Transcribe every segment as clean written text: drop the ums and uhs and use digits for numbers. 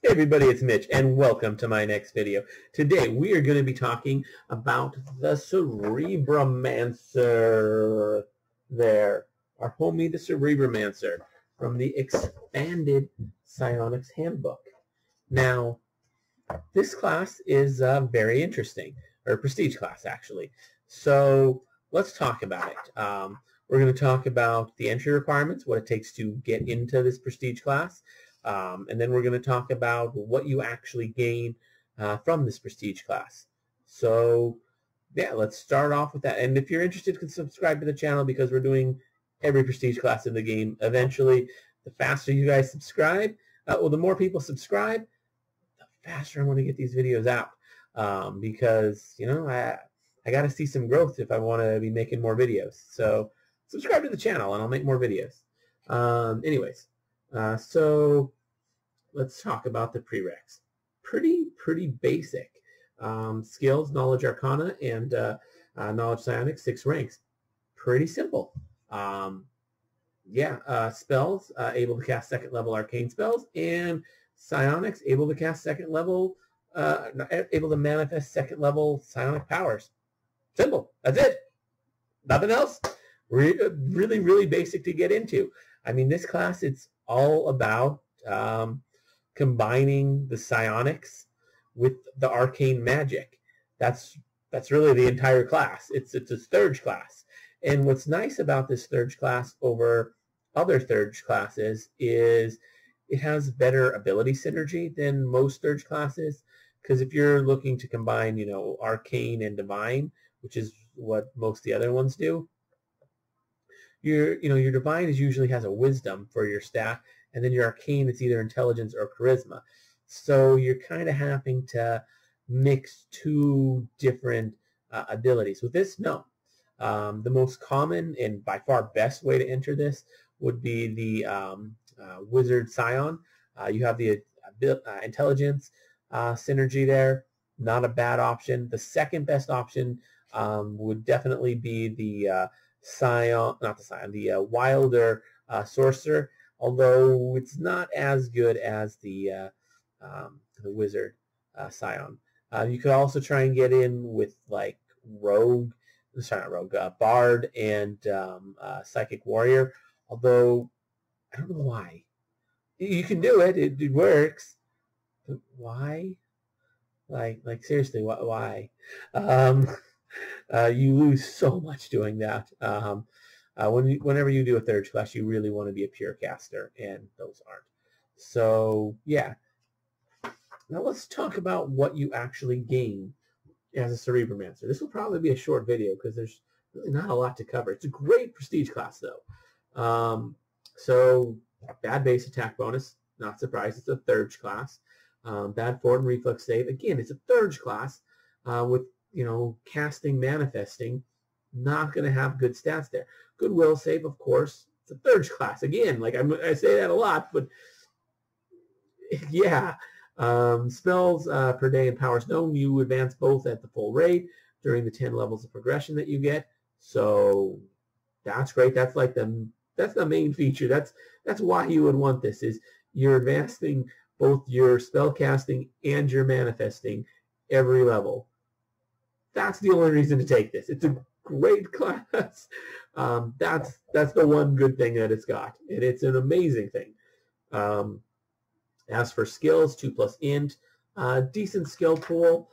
Hey everybody, it's Mitch, and welcome to my next video. Today we are going to be talking about the Cerebremancer there. Our homie, the Cerebremancer, from the expanded Psionics Handbook. Now, this class is very interesting, or prestige class actually. So let's talk about it. We're going to talk about the entry requirements, what it takes to get into this prestige class. And then we're going to talk about what you actually gain from this prestige class. So, yeah, let's start off with that. And if you're interested, you can subscribe to the channel because we're doing every prestige class in the game eventually. The faster you guys subscribe, the more people subscribe, the faster I'm going to get these videos out. Because, you know, I got to see some growth if I want to be making more videos. So, subscribe to the channel and I'll make more videos. Anyways, so let's talk about the prereqs. Pretty basic. Skills, knowledge arcana, and knowledge psionics, 6 ranks. Pretty simple. Spells, able to cast 2nd level arcane spells, and psionics, able to cast 2nd level, able to manifest 2nd level psionic powers. Simple. That's it. Nothing else. Really basic to get into. I mean, this class, it's all about combining the psionics with the arcane magic. That's really the entire class. It's a Thurge class. And what's nice about this Thurge class over other Thurge classes is it has better ability synergy than most Thurge classes. Because if you're looking to combine, you know, arcane and divine, which is what most of the other ones do, your divine usually has a wisdom for your stat, and then your arcane, it's either intelligence or charisma. So you're kind of having to mix 2 different abilities. With this, no. The most common and by far best way to enter this would be the Wizard Scion. You have the intelligence synergy there. Not a bad option. The second best option would definitely be the Wilder Sorcerer, although it's not as good as the Wizard Scion. You could also try and get in with like Bard and Psychic Warrior, although I don't know why. You can do it, it works, but why? Like seriously, why? You lose so much doing that. Whenever you do a Thurge class, you really want to be a pure caster, and those aren't. So, yeah. Now let's talk about what you actually gain as a Cerebremancer. This will probably be a short video because there's really not a lot to cover. It's a great prestige class, though. So, bad base attack bonus. Not surprised. It's a Thurge class. Bad forward and reflex save. Again, it's a Thurge class with, you know, casting, manifesting. Not going to have good stats there. Good will save, of course. It's a Thurge class. Again, like I say that a lot, but yeah. Spells per day and powers known. You advance both at the full rate during the 10 levels of progression that you get. So that's great. That's like that's the main feature. That's why you would want this, is you're advancing both your spell casting and your manifesting every level. That's the only reason to take this. It's a great class. That's the one good thing that it's got, and it's an amazing thing. As for skills, 2+ int, decent skill pool.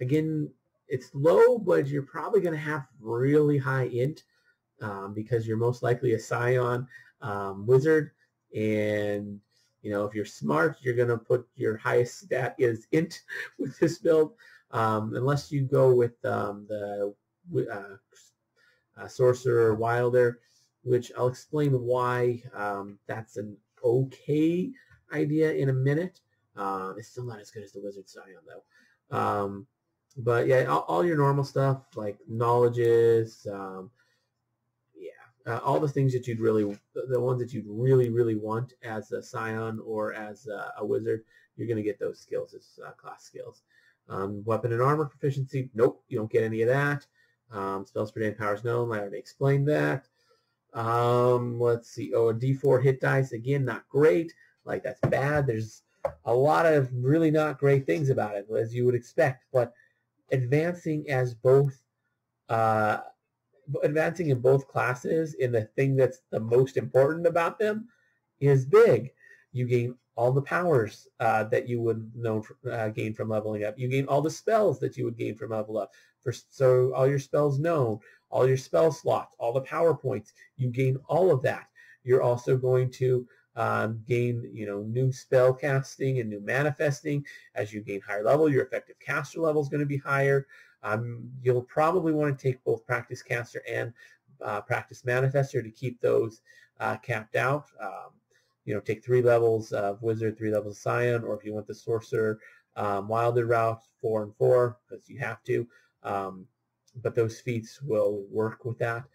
Again, it's low, but you're probably going to have really high int because you're most likely a Scion wizard, and you know, if you're smart, you're going to put your highest stat is int with this build. Unless you go with the Sorcerer Wilder, which I'll explain why that's an okay idea in a minute. It's still not as good as the Wizard Scion, though. But yeah, all your normal stuff like knowledges, all the things that the ones that you'd really want as a Scion or as a Wizard, you're going to get those skills as class skills. Weapon and armor proficiency, nope, you don't get any of that. Spells per day and powers known, I already explained that. Let's see, a D4 hit dice, again, not great. Like, that's bad. There's a lot of really not great things about it, as you would expect. But advancing as both, advancing in both classes in the thing that's the most important about them is big. You gain all the powers that you would gain from leveling up. You gain all the spells that you would gain from level up. So all your spells known, all your spell slots, all the power points, you gain all of that. You're also going to gain, new spell casting and new manifesting. As you gain higher level, your effective caster level is going to be higher. You'll probably want to take both practice caster and practice manifester to keep those capped out. Take 3 levels of wizard, 3 levels of scion, or if you want the sorcerer wilder route, 4 and 4, because you have to. But those feats will work with that.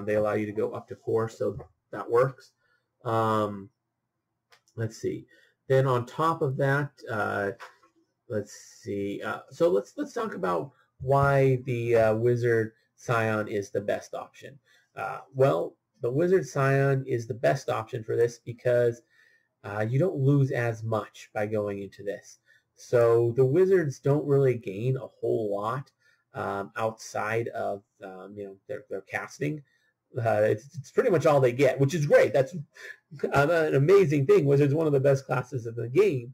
They allow you to go up to 4, so that works. Let's see. Then on top of that, let's see. So let's talk about why the wizard scion is the best option. Well, the wizard scion is the best option for this because you don't lose as much by going into this. So the wizards don't really gain a whole lot outside of their casting. It's pretty much all they get, which is great. That's an amazing thing. Wizards are one of the best classes of the game,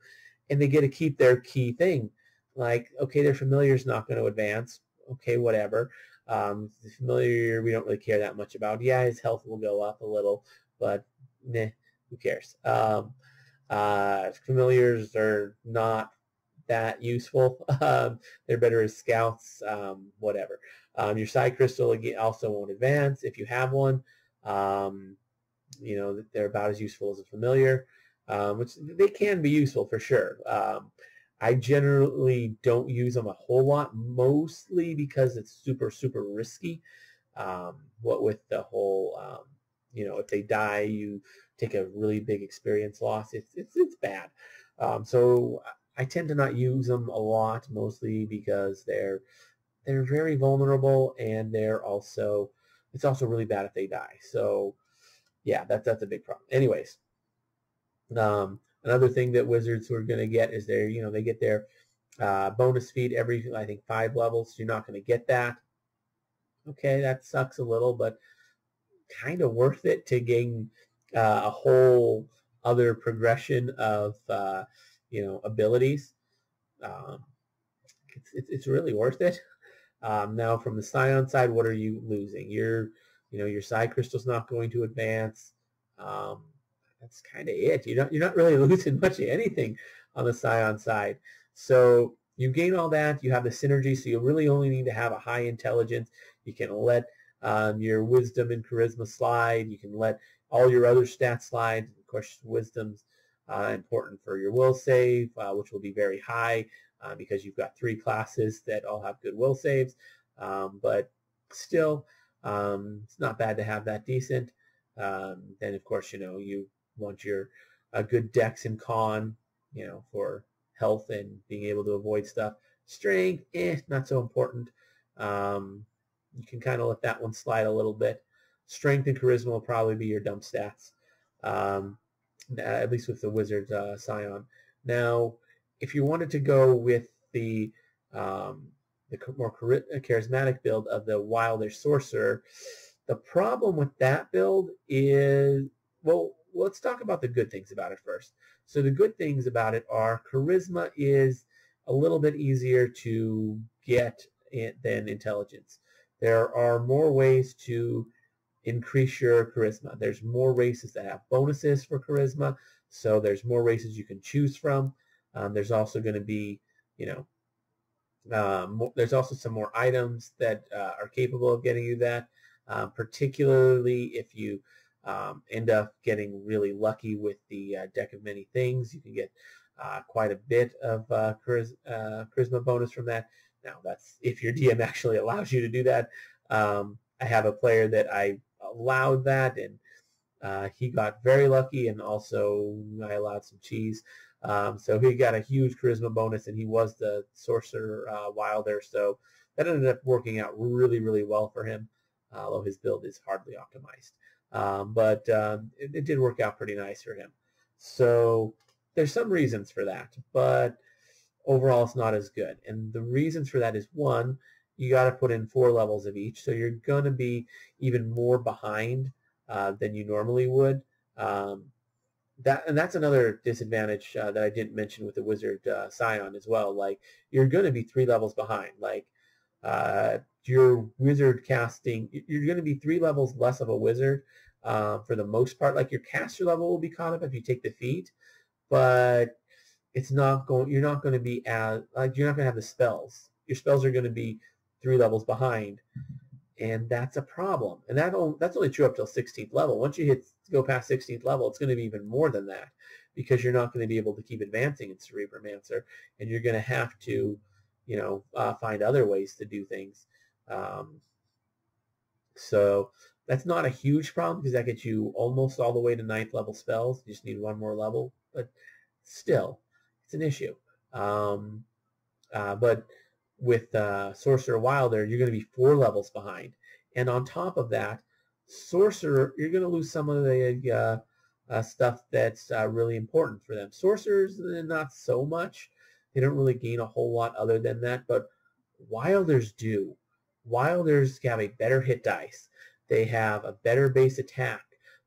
and they get to keep their key thing. Like, okay, their familiar's not going to advance. Okay, whatever. The familiar we don't really care that much about. Yeah, his health will go up a little, but nah, who cares? Familiars are not that useful. They're better as scouts, whatever. Your side crystal also won't advance if you have one. They're about as useful as a familiar, which they can be useful for sure. I generally don't use them a whole lot, mostly because it's super, super risky. What with the whole, if they die, you take a really big experience loss. It's bad. So I tend to not use them a lot, mostly because they're very vulnerable, and it's also really bad if they die. So yeah, that's a big problem. Anyways, another thing that wizards are going to get is they get their bonus feat every, I think, 5 levels. You're not going to get that. Okay, that sucks a little, but kind of worth it to gain a whole other progression of abilities. It's really worth it. Now, from the Scion side, what are you losing? Your side crystal's not going to advance. That's kind of it. You're not really losing much of anything on the Scion side. So you gain all that. You have the synergy, so you really only need to have a high intelligence. You can let your wisdom and charisma slide. You can let all your other stats slide. Of course, wisdom's important for your will save, which will be very high because you've got 3 classes that all have good will saves. But still, it's not bad to have that decent. Then, of course, you want your good dex and con, for health and being able to avoid stuff. Strength, not so important. You can kind of let that one slide a little bit. Strength and charisma will probably be your dump stats, at least with the wizard scion. Now, if you wanted to go with the more charismatic build of the wilder sorcerer, the problem with that build is, well, let's talk about the good things about it first. So the good things about it are charisma is a little bit easier to get than intelligence. There are more ways to increase your charisma. There's more races that have bonuses for charisma, so there's more races you can choose from. There's also going to be, there's also some more items that are capable of getting you that, particularly if you end up getting really lucky with the deck of many things. You can get quite a bit of charisma bonus from that. Now, that's if your DM actually allows you to do that. I have a player that I allowed that, and he got very lucky, and also I allowed some cheese. So he got a huge charisma bonus, and he was the sorcerer wilder, so that ended up working out really, really well for him, although his build is hardly optimized. But it did work out pretty nice for him. So there's some reasons for that, but overall it's not as good. And the reasons for that is, one, you got to put in 4 levels of each, so you're going to be even more behind than you normally would. That's another disadvantage that I didn't mention with the Wizard Scion as well. Like, you're going to be 3 levels behind. Like, your Wizard casting, you're going to be 3 levels less of a Wizard for the most part. Like, your caster level will be caught up if you take the feat, but it's not going. You're not going to be as like you're not going to have the spells. Your spells are going to be 3 levels behind, and that's a problem. And that's only true up till 16th level. Once you go past 16th level, it's going to be even more than that, because you're not going to be able to keep advancing in Cerebremancer, and you're going to have to, find other ways to do things. So that's not a huge problem, because that gets you almost all the way to 9th level spells. You just need 1 more level, but still, it's an issue. But with Sorcerer Wilder, you're going to be 4 levels behind. And on top of that, Sorcerer, you're going to lose some of the stuff that's really important for them. Sorcerers, not so much. They don't really gain a whole lot other than that, but Wilders do. Wilders have a better hit dice. They have a better base attack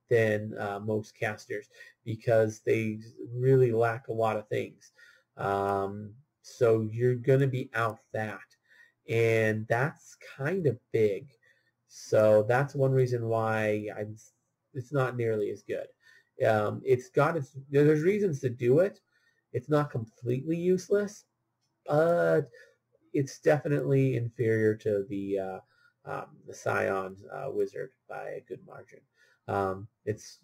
than most casters, because they really lack a lot of things. So you're going to be out that. And that's kind of big. So that's one reason why it's not nearly as good. There's reasons to do it. It's not completely useless, but it's definitely inferior to the Scion Wizard by a good margin. It's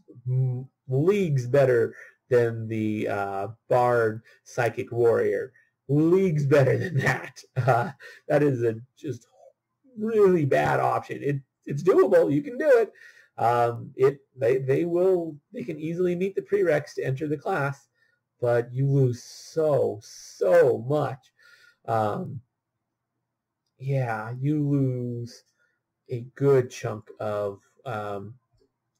leagues better than the Bard Psychic Warrior. Leagues better than that. That is a just really bad option. It's doable. You can do it. They can easily meet the prereqs to enter the class, but you lose so much. You lose a good chunk of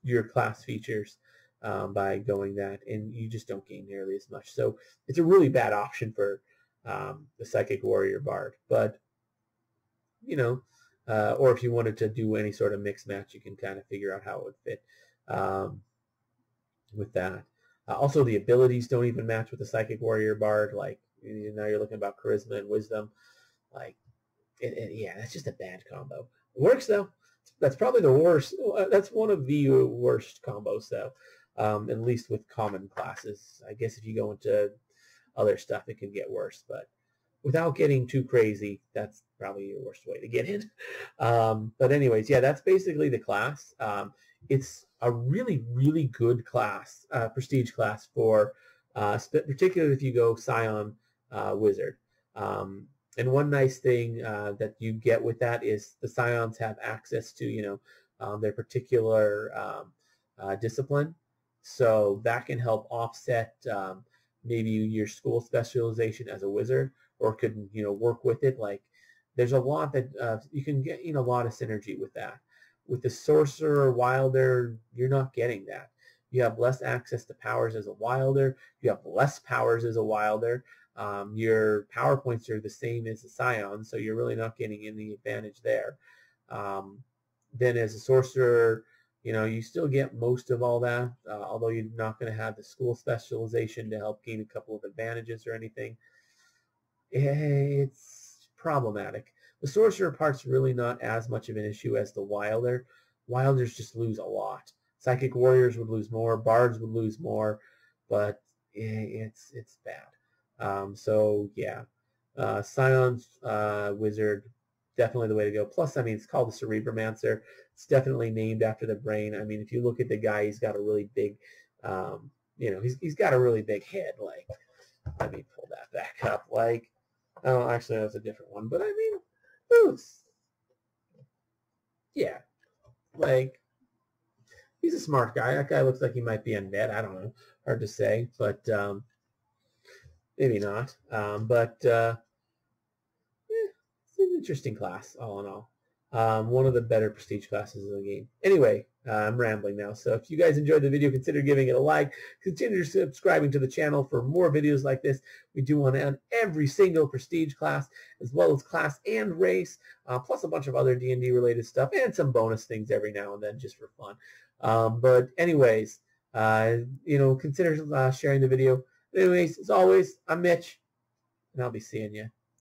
your class features by going that, and you just don't gain nearly as much. So it's a really bad option for the Psychic Warrior Bard. But, or if you wanted to do any sort of mixed match, you can kind of figure out how it would fit with that. Also, the abilities don't even match with the Psychic Warrior Bard. Like, now you're looking about Charisma and Wisdom. Like, that's just a bad combo. It works, though. That's probably the worst. That's one of the worst combos, though, at least with common classes. I guess if you go into other stuff, it can get worse. But without getting too crazy, that's probably your worst way to get in. But anyways, that's basically the class. It's a really, really good class, prestige class for, particularly if you go Scion Wizard. And one nice thing that you get with that is the Scions have access to, their particular discipline. So that can help offset maybe your school specialization as a wizard, or could, work with it. Like, there's a lot that you can get, a lot of synergy with that. With the Sorcerer Wilder, you're not getting that. You have less access to powers as a Wilder. You have less powers as a Wilder. Your power points are the same as the Scion, so you're really not getting any advantage there. Then as a Sorcerer, you still get most of all that, although you're not going to have the school specialization to help gain a couple of advantages or anything. It's problematic. The Sorcerer part's really not as much of an issue as the Wilder. Wilders just lose a lot. Psychic Warriors would lose more. Bards would lose more, but it's bad. Scion's Wizard, definitely the way to go. Plus, it's called the Cerebremancer. It's definitely named after the brain. If you look at the guy, he's got a really big, he's got a really big head. Like, let me pull that back up. Like, oh, actually, that's a different one. But like, he's a smart guy. That guy looks like he might be undead. I don't know. Hard to say, but maybe not. It's an interesting class, all in all. one of the better prestige classes in the game. Anyway, I'm rambling now. So if you guys enjoyed the video, consider giving it a like. Consider subscribing to the channel for more videos like this. We do one on every single prestige class, as well as class and race, plus a bunch of other D&D related stuff, and some bonus things every now and then just for fun. But anyways, consider sharing the video. Anyways, as always, I'm Mitch, and I'll be seeing you